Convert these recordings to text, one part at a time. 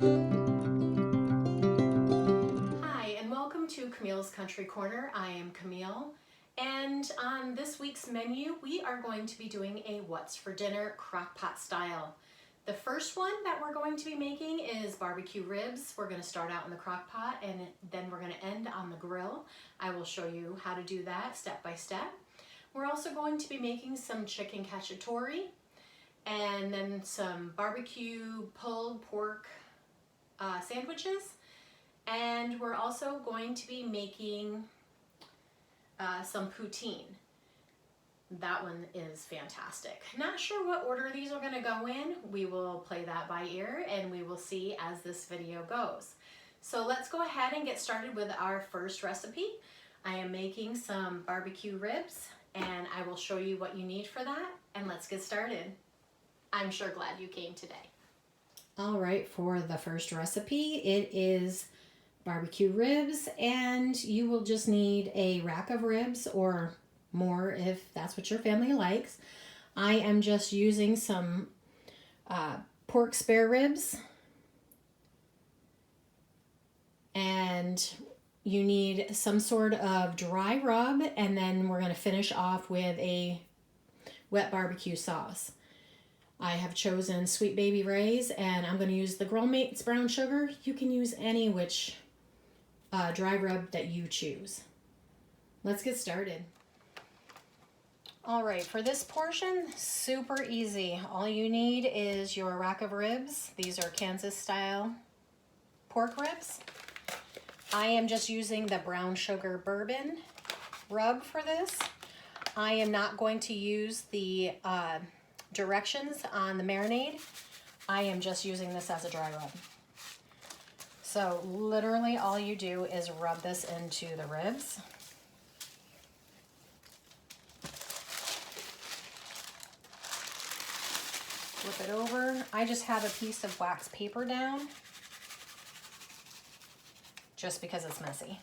Hi, and welcome to Camille's Country Corner. I am Camille, and on this week's menu, we are going to be doing a What's for Dinner Crockpot style. The first one that we're going to be making is barbecue ribs. We're going to start out in the crock pot and then we're going to end on the grill. I will show you how to do that step by step. We're also going to be making some Chickencacciatore and then some barbecue pulled pork sandwiches. And we're also going to be making some poutine. That one is fantastic. Not sure what order these are going to go in. We will play that by ear and we will see as this video goes. So let's go ahead and get started with our first recipe. I am making some barbecue ribs and I will show you what you need for that, and let's get started. I'm sure glad you came today. All right, for the first recipe, it is barbecue ribs, and you will just need a rack of ribs or more if that's what your family likes. I am just using some pork spare ribs, and you need some sort of dry rub, and then we're going to finish off with a wet barbecue sauce. I have chosen Sweet Baby Ray's, and I'm going to use the Grill Mates brown sugar. You can use any which dry rub that you choose. Let's get started. All right, for this portion, super easy. All you need is your rack of ribs. These are Kansas style pork ribs. I am just using the brown sugar bourbon rub for this. I am not going to use the directions on the marinade. I am just using this as a dry rub. So literally all you do is rub this into the ribs. Flip it over. I just have a piece of wax paper down just because it's messy.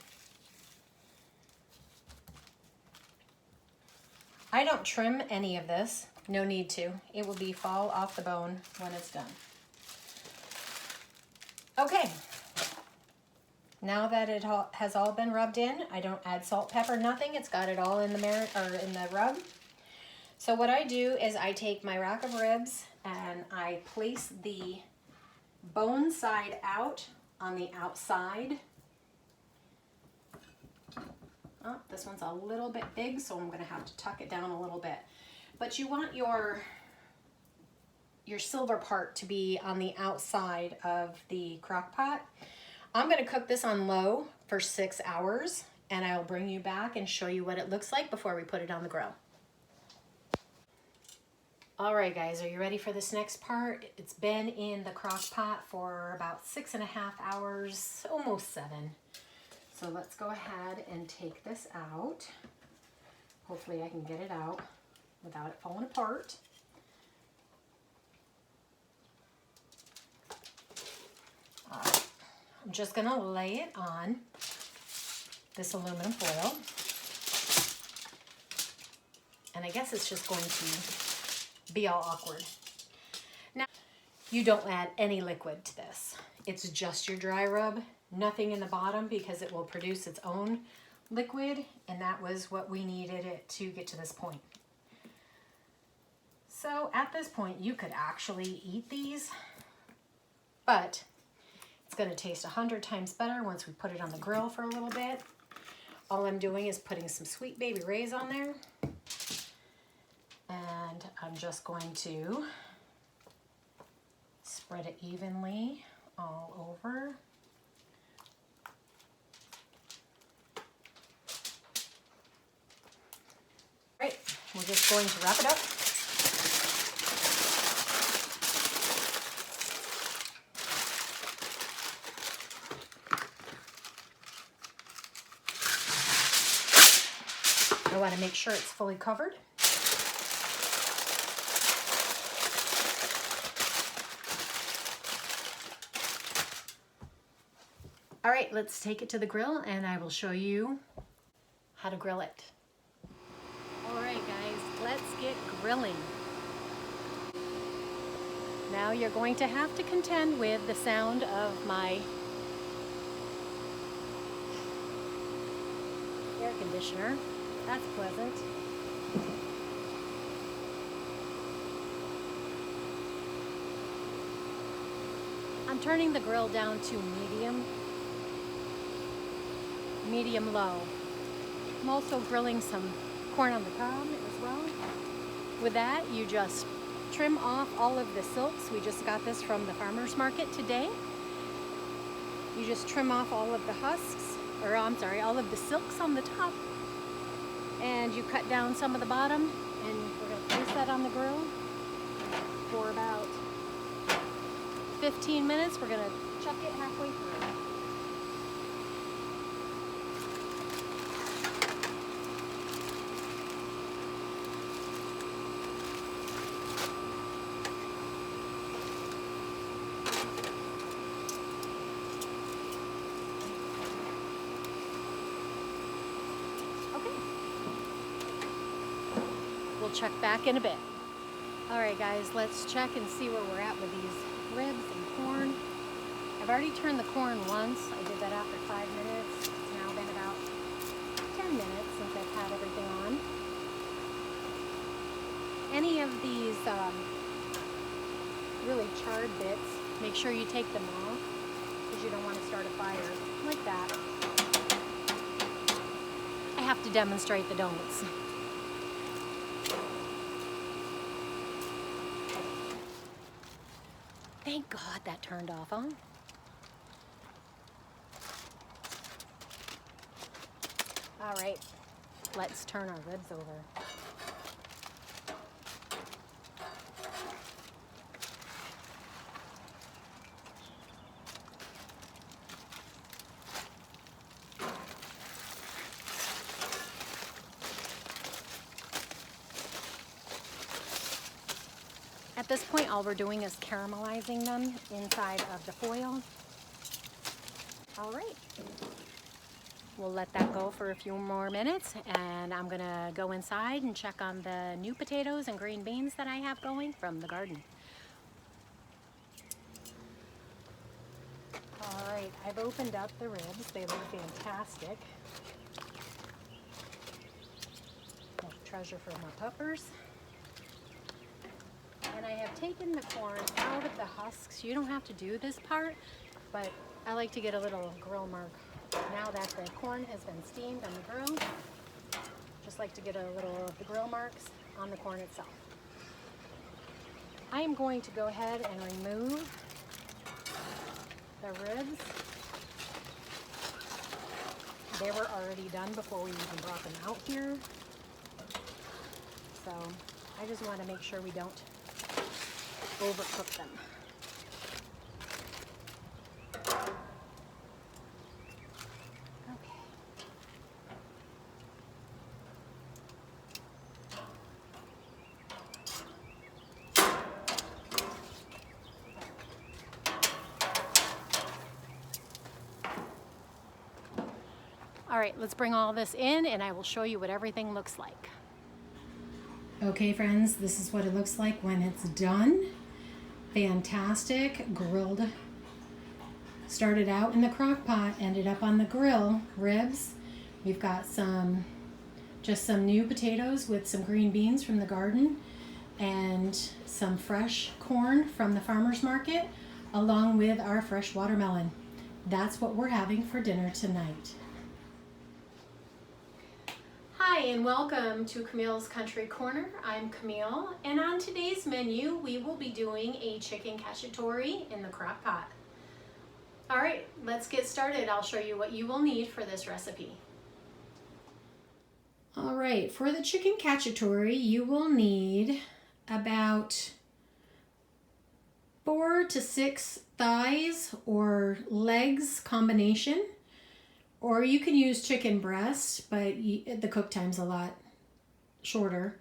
I don't trim any of this. No need to. It will be fall off the bone when it's done. Okay. Now that it has all been rubbed in, I don't add salt, pepper, nothing. It's got it all in the in the rub. So what I do is I take my rack of ribs and I place the bone side out on the outside. Oh, this one's a little bit big, so I'm going to have to tuck it down a little bit. But you want your silver part to be on the outside of the crock pot. I'm going to cook this on low for 6 hours, and I'll bring you back and show you what it looks like before we put it on the grill. All right, guys, are you ready for this next part? It's been in the crock pot for about 6.5 hours, almost 7. So let's go ahead and take this out. Hopefully I can get it out without it falling apart. I'm just going to lay it on this aluminum foil. And I guess it's just going to be all awkward. Now, you don't add any liquid to this. It's just your dry rub, nothing in the bottom because it will produce its own liquid, and that was what we needed it to get to this point. So at this point, you could actually eat these, but it's going to taste 100 times better once we put it on the grill for a little bit. All I'm doing is putting some Sweet Baby Ray's on there. And I'm just going to spread it evenly all over. All right, we're just going to wrap it up. I want to make sure it's fully covered. All right, let's take it to the grill and I will show you how to grill it. All right, guys, let's get grilling. Now you're going to have to contend with the sound of my air conditioner. That's pleasant. I'm turning the grill down to medium low. I'm also grilling some corn on the cob as well. With that, you just trim off all of the silks. We just got this from the farmer's market today. You just trim off all of the husks, or I'm sorry, all of the silks on the top. And you cut down some of the bottom, and we're going to place that on the grill for about 15 minutes. We're going to chuck it halfway through. We'll check back in a bit. All right, guys, let's check and see where we're at with these ribs and corn. I've already turned the corn once. I did that after 5 minutes. It's now been about 10 minutes since I've had everything on. Any of these really charred bits, make sure you take them off because you don't want to start a fire like that. I have to demonstrate the don'ts. Thank God that turned off, huh? All right, let's turn our ribs over. At this point, all we're doing is caramelizing them inside of the foil. All right. We'll let that go for a few more minutes, and I'm gonna go inside and check on the new potatoes and green beans that I have going from the garden. All right, I've opened up the ribs. They look fantastic. More treasure for my puppers. And I have taken the corn out of the husks. You don't have to do this part, but I like to get a little grill mark. Now that the corn has been steamed on the grill, just like to get a little of the grill marks on the corn itself. I am going to go ahead and remove the ribs. They were already done before we even brought them out here. So I just want to make sure we don't overcook them. Okay. All right, let's bring all this in and I will show you what everything looks like. Okay, friends, this is what it looks like when it's done. Fantastic, grilled. Started out in the crock pot, ended up on the grill. Ribs. We've got just some new potatoes with some green beans from the garden and some fresh corn from the farmer's market, along with our fresh watermelon. That's what we're having for dinner tonight. Hi and welcome to Camille's Country Corner. I'm Camille, and on today's menu we will be doing a chicken cacciatore in the crock pot. All right, let's get started. I'll show you what you will need for this recipe. All right, for the chicken cacciatore you will need about 4 to 6 thighs or legs combination. Or you can use chicken breast, but the cook time's a lot shorter.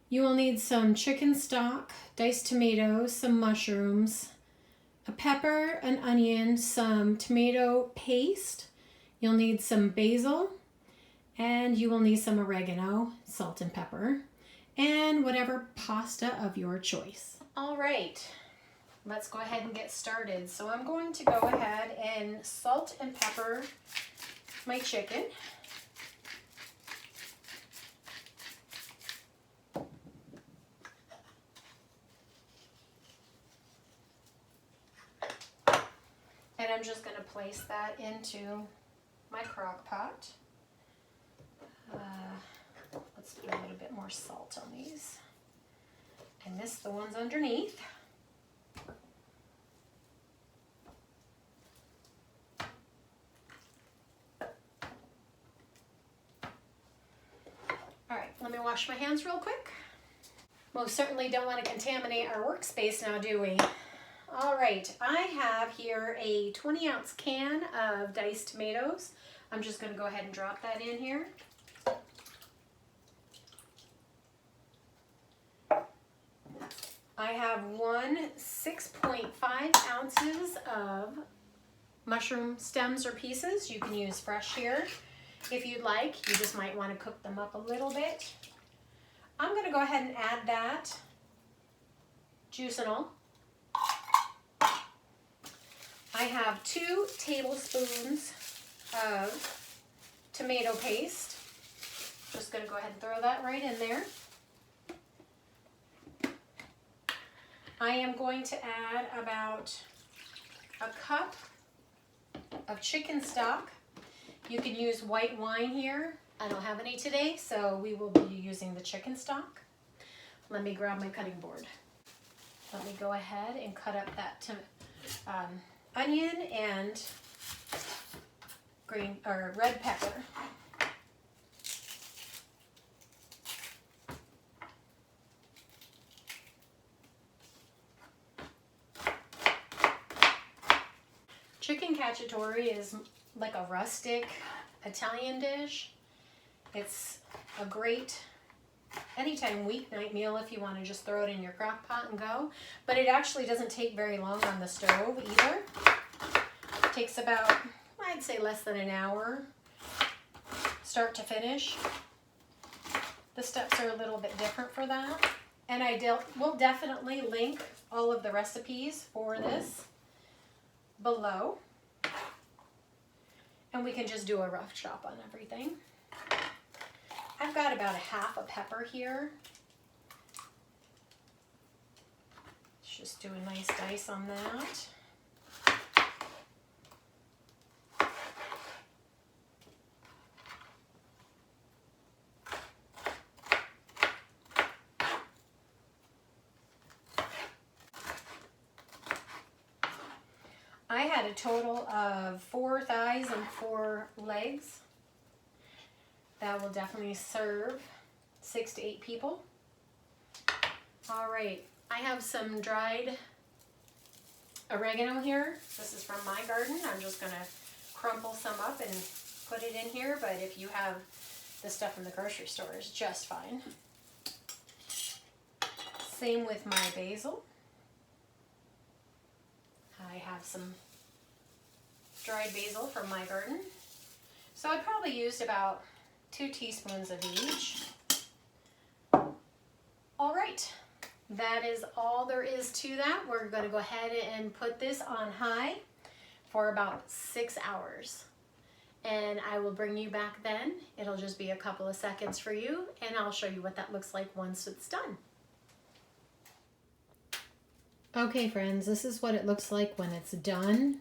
You will need some chicken stock, diced tomatoes, some mushrooms, a pepper, an onion, some tomato paste. You'll need some basil, and you will need some oregano, salt and pepper, and whatever pasta of your choice. All right, let's go ahead and get started. So I'm going to go ahead and salt and pepper my chicken. And I'm just going to place that into my crock pot. Let's put a little bit more salt on these. I missed the ones underneath. All right, let me wash my hands real quick. Most certainly don't want to contaminate our workspace now, do we? All right, I have here a 20-ounce can of diced tomatoes. I'm just going to go ahead and drop that in here. I have 6.5 ounces of mushroom stems or pieces. You can use fresh here if you'd like. You just might want to cook them up a little bit. I'm going to go ahead and add that, juice and all. I have 2 tablespoons of tomato paste. Just going to go ahead and throw that right in there. I am going to add about a cup of chicken stock. You can use white wine here. I don't have any today, so we will be using the chicken stock. Let me grab my cutting board. Let me go ahead and cut up that onion and green or red pepper. Chickencacciatore is like a rustic Italian dish. It's a great anytime weeknight meal if you want to just throw it in your crock pot and go. But it actually doesn't take very long on the stove either. It takes about, I'd say, less than an hour, start to finish. The steps are a little bit different for that. And will definitely link all of the recipes for this below. And we can just do a rough chop on everything. I've got about 1/2 a pepper here. Let's just do a nice dice on that. I had a total of 4 thighs and 4 legs. That will definitely serve 6 to 8 people. All right, I have some dried oregano here. This is from my garden. I'm just gonna crumple some up and put it in here, but if you have the stuff from the grocery store, it's just fine. Same with my basil. I have some dried basil from my garden. So I probably used about 2 teaspoons of each. All right, that is all there is to that. We're going to go ahead and put this on high for about 6 hours. And I will bring you back then. It'll just be a couple of seconds for you, and I'll show you what that looks like once it's done. Okay friends, this is what it looks like when it's done.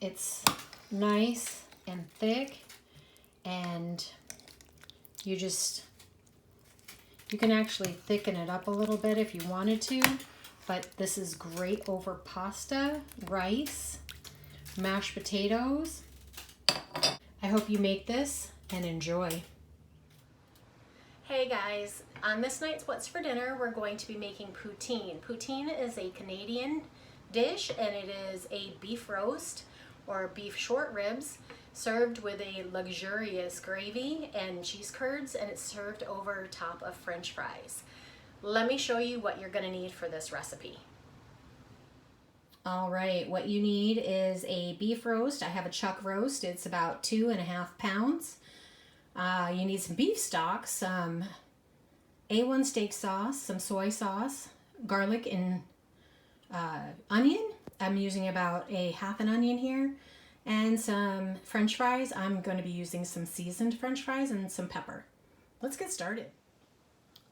It's nice and thick, and you can actually thicken it up a little bit if you wanted to, but this is great over pasta, rice, mashed potatoes. I hope you make this and enjoy. Hey guys, on this night's What's for Dinner, we're going to be making poutine. Poutine is a Canadian dish, and it is a beef roast or beef short ribs served with a luxurious gravy and cheese curds, and it's served over top of French fries. Let me show you what you're going to need for this recipe. All right, what you need is a beef roast. I have a chuck roast. It's about 2.5 pounds. You need some beef stock, some A1 steak sauce, some soy sauce, garlic and onion. I'm using about a half an onion here, and some French fries. I'm going to be using some seasoned French fries and some pepper. Let's get started.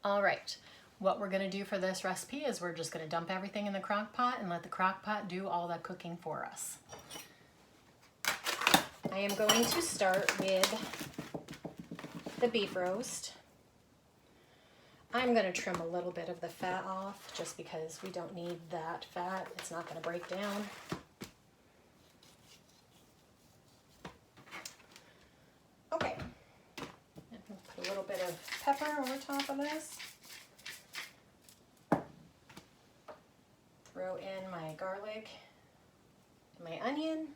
All right, what we're going to do for this recipe is we're just going to dump everything in the crock pot and let the crock pot do all the cooking for us. I am going to start with the beef roast. I'm going to trim a little bit of the fat off just because we don't need that fat. It's not going to break down. Okay, I'm going to put a little bit of pepper over top of this. Throw in my garlic and my onion.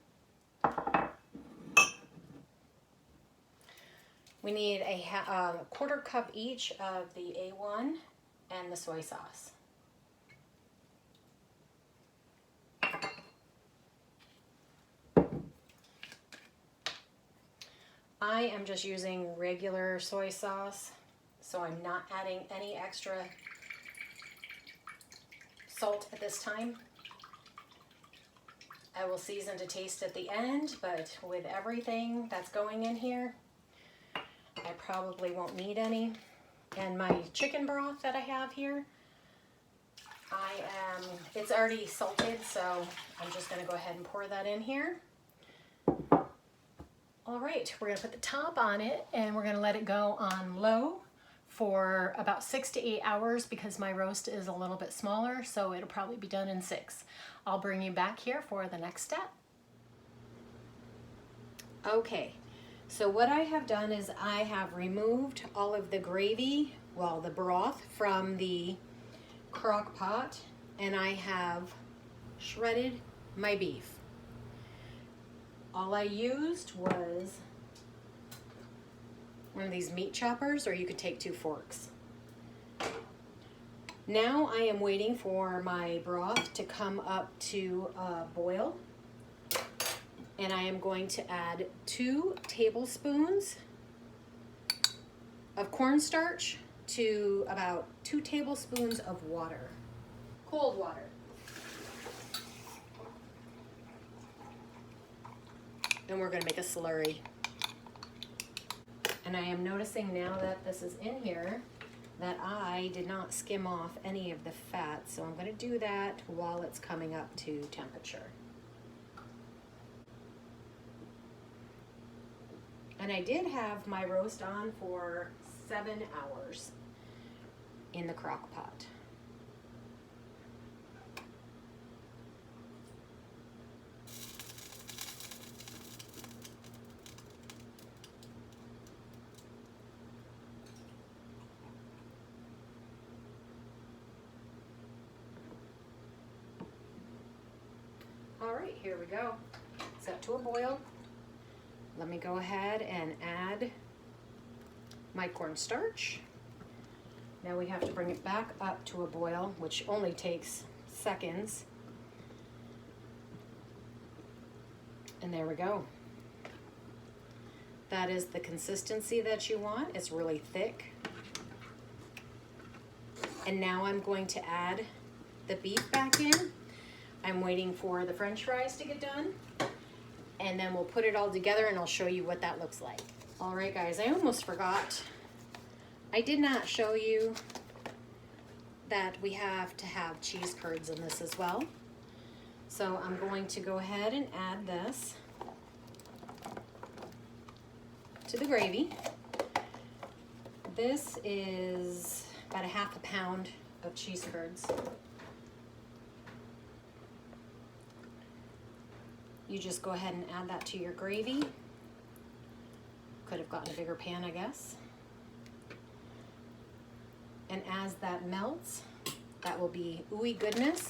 We need a quarter cup each of the A1 and the soy sauce. I am just using regular soy sauce, so I'm not adding any extra salt at this time. I will season to taste at the end, but with everything that's going in here, I probably won't need any. And my chicken broth that I have here, it's already salted, so I'm just gonna go ahead and pour that in here. All right, we're gonna put the top on it and we're gonna let it go on low for about 6 to 8 hours because my roast is a little bit smaller, so it'll probably be done in 6. I'll bring you back here for the next step. Okay. So what I have done is I have removed all of the gravy, well, the broth from the crock pot, and I have shredded my beef. All I used was one of these meat choppers, or you could take 2 forks. Now I am waiting for my broth to come up to a boil. And I am going to add 2 tablespoons of cornstarch to about 2 tablespoons of water, cold water. And we're gonna make a slurry. And I am noticing now that this is in here that I did not skim off any of the fat, so I'm gonna do that while it's coming up to temperature. And I did have my roast on for 7 hours in the crock pot. All right, here we go. It's up to a boil. Let me go ahead and add my cornstarch. Now we have to bring it back up to a boil, which only takes seconds. And there we go. That is the consistency that you want. It's really thick. And now I'm going to add the beef back in. I'm waiting for the French fries to get done. And then we'll put it all together and I'll show you what that looks like. All right, guys, I almost forgot. I did not show you that we have to have cheese curds in this as well. So I'm going to go ahead and add this to the gravy. This is about a half a pound of cheese curds. You just go ahead and add that to your gravy. Could have gotten a bigger pan, I guess. And as that melts, that will be ooey goodness.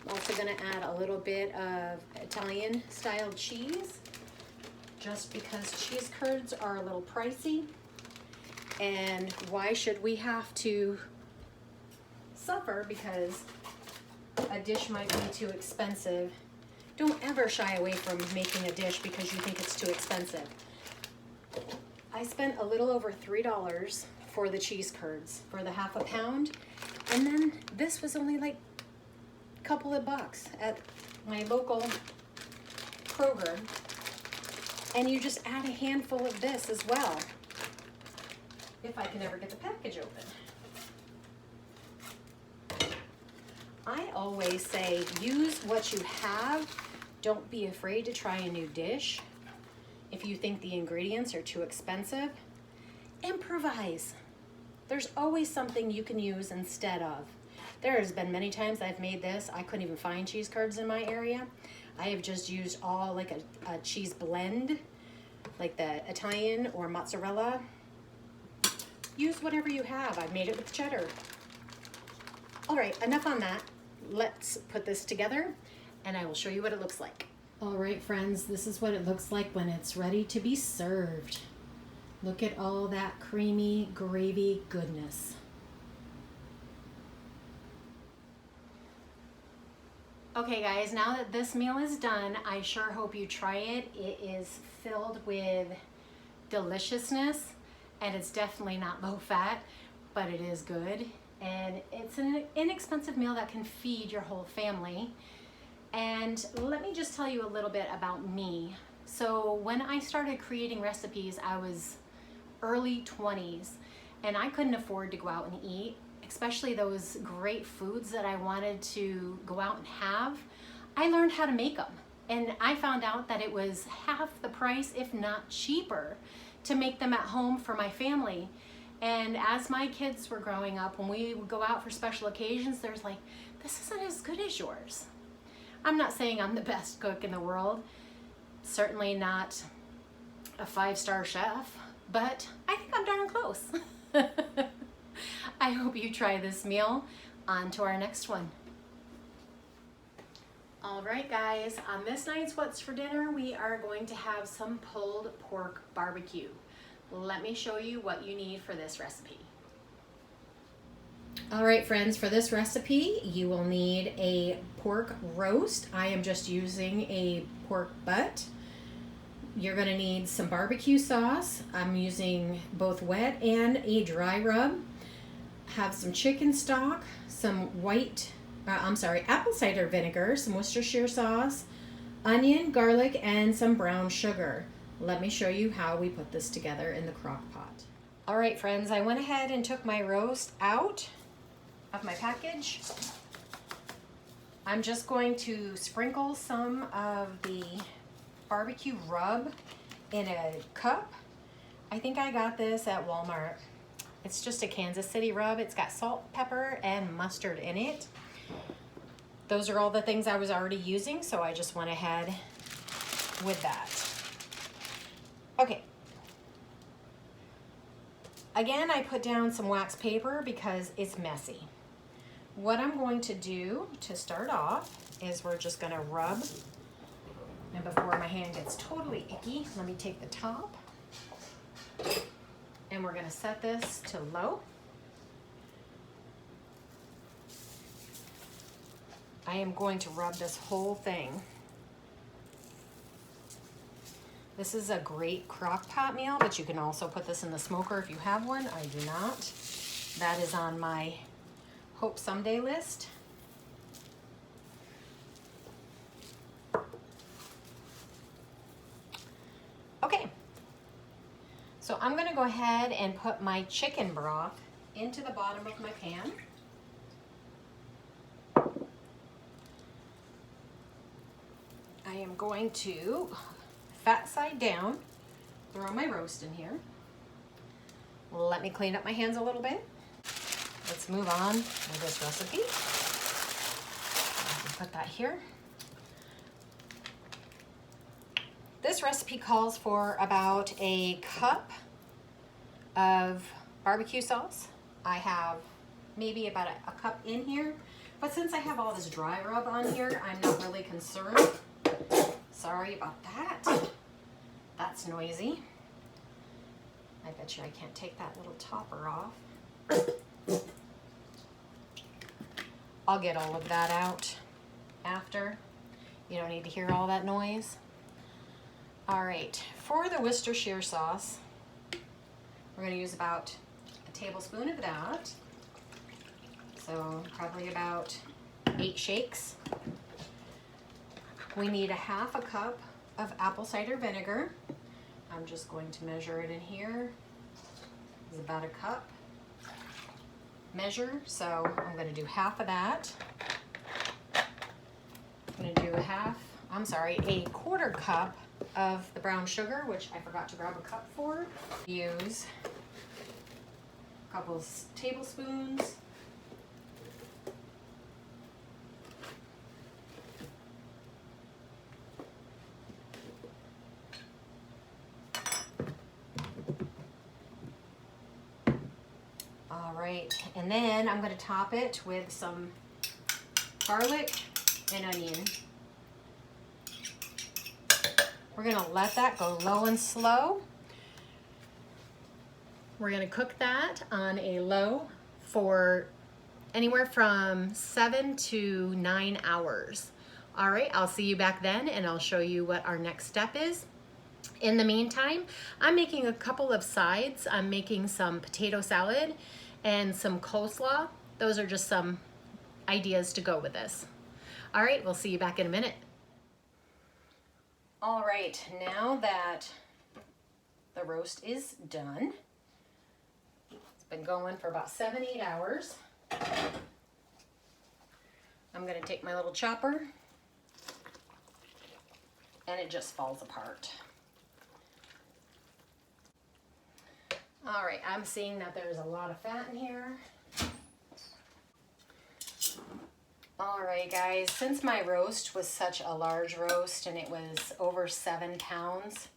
I'm also gonna add a little bit of Italian style cheese, just because cheese curds are a little pricey. And why should we have to suffer because a dish might be too expensive? Don't ever shy away from making a dish because you think it's too expensive. I spent a little over $3 for the cheese curds, for the half a pound. And then this was only like a couple of bucks at my local Kroger. And you just add a handful of this as well. If I can ever get the package open. I always say use what you have. Don't be afraid to try a new dish. If you think the ingredients are too expensive, improvise. There's always something you can use instead of. There has been many times I've made this. I couldn't even find cheese curds in my area. I have just used all like a cheese blend, like the Italian or mozzarella. Use whatever you have. I've made it with cheddar. All right, enough on that. Let's put this together and I will show you what it looks like. All right, friends, this is what it looks like when it's ready to be served. Look at all that creamy gravy goodness. Okay guys, now that this meal is done, I sure hope you try it. It is filled with deliciousness and it's definitely not low fat, but it is good. And it's an inexpensive meal that can feed your whole family. And let me just tell you a little bit about me. So when I started creating recipes, I was early 20s and I couldn't afford to go out and eat, especially those great foods that I wanted to go out and have. I learned how to make them and I found out that it was half the price, if not cheaper, to make them at home for my family. And as my kids were growing up, when we would go out for special occasions, there's like, this isn't as good as yours. I'm not saying I'm the best cook in the world, certainly not a 5-star chef, but I think I'm darn close. I hope you try this meal. On to our next one. All right, guys, on this night's What's for Dinner, we are going to have some pulled pork barbecue. Let me show you what you need for this recipe. All right, friends, for this recipe, you will need a pork roast. I am just using a pork butt. You're gonna need some barbecue sauce. I'm using both wet and a dry rub. Have some chicken stock, some apple cider vinegar, some Worcestershire sauce, onion, garlic, and some brown sugar. Let me show you how we put this together in the crock pot. All right, friends, I went ahead and took my roast out of my package. I'm just going to sprinkle some of the barbecue rub in a cup. I think I got this at Walmart. It's just a Kansas City rub. It's got salt, pepper, and mustard in it. Those are all the things I was already using, so I just went ahead with that. Okay. Again, I put down some wax paper because it's messy. What I'm going to do to start off is we're just gonna rub, and before my hand gets totally icky, let me take the top, and we're gonna set this to low. I am going to rub this whole thing. This is a great crock pot meal, but you can also put this in the smoker if you have one. I do not. That is on my hope someday list. Okay, so I'm gonna go ahead and put my chicken broth into the bottom of my pan. I am going to fat side down, throw my roast in here. Let me clean up my hands a little bit. Let's move on with this recipe. Put that here. This recipe calls for about a cup of barbecue sauce. I have maybe about a cup in here, but since I have all this dry rub on here, I'm not really concerned. Sorry about that. That's noisy. I bet you I can't take that little topper off. I'll get all of that out after. You don't need to hear all that noise. All right, for the Worcestershire sauce, we're gonna use about a tablespoon of that. So probably about 8 shakes. We need a 1/2 cup of apple cider vinegar. I'm just going to measure it in here. It's about a cup measure, so I'm going to do 1/2 of that. I'm going to do a 1/4 cup of the brown sugar, which I forgot to grab a cup for. Use a couple of tablespoons. All right, and then I'm going to top it with some garlic and onion. We're going to let that go low and slow. We're going to cook that on a low for anywhere from 7 to 9 hours. All right, I'll see you back then and I'll show you what our next step is. In the meantime, I'm making a couple of sides. I'm making some potato salad and some coleslaw. Those are just some ideas to go with this. All right, we'll see you back in a minute. All right, now that the roast is done, it's been going for about 7-8 hours. I'm gonna take my little chopper and it just falls apart. All right, I'm seeing that there's a lot of fat in here. All right, guys, since my roast was such a large roast and it was over 7 pounds,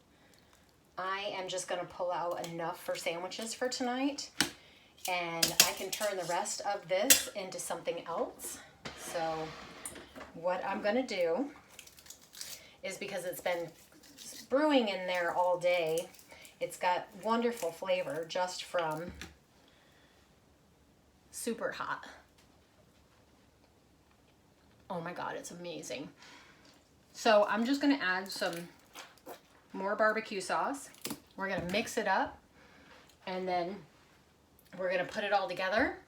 I am just gonna pull out enough for sandwiches for tonight, and I can turn the rest of this into something else. So what I'm gonna do is, because it's been brewing in there all day, it's got wonderful flavor just from super hot. Oh my God, it's amazing. So I'm just gonna add some more barbecue sauce. We're gonna mix it up and then we're gonna put it all together.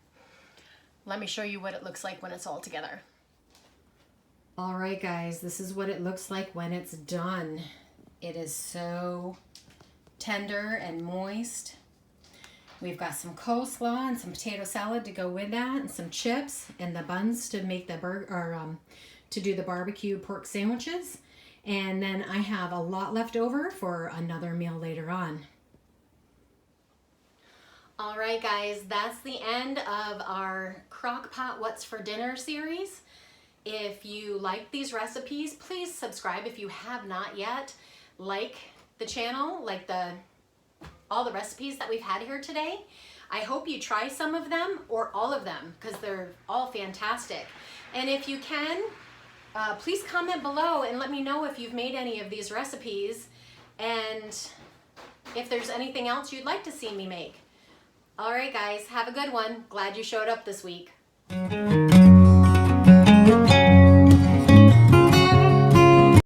Let me show you what it looks like when it's all together. All right, guys, this is what it looks like when it's done. It is so tender and moist. We've got some coleslaw and some potato salad to go with that, and some chips and the buns to make the to do the barbecue pork sandwiches. And then I have a lot left over for another meal later on. All right, guys, that's the end of our Crockpot What's for Dinner series. If you like these recipes, please subscribe if you have not yet. Like the channel, like all the recipes that we've had here today. I hope you try some of them or all of them, because they're all fantastic. And if you can, please comment below and let me know if you've made any of these recipes and if there's anything else you'd like to see me make. All right, guys, have a good one. Glad you showed up this week.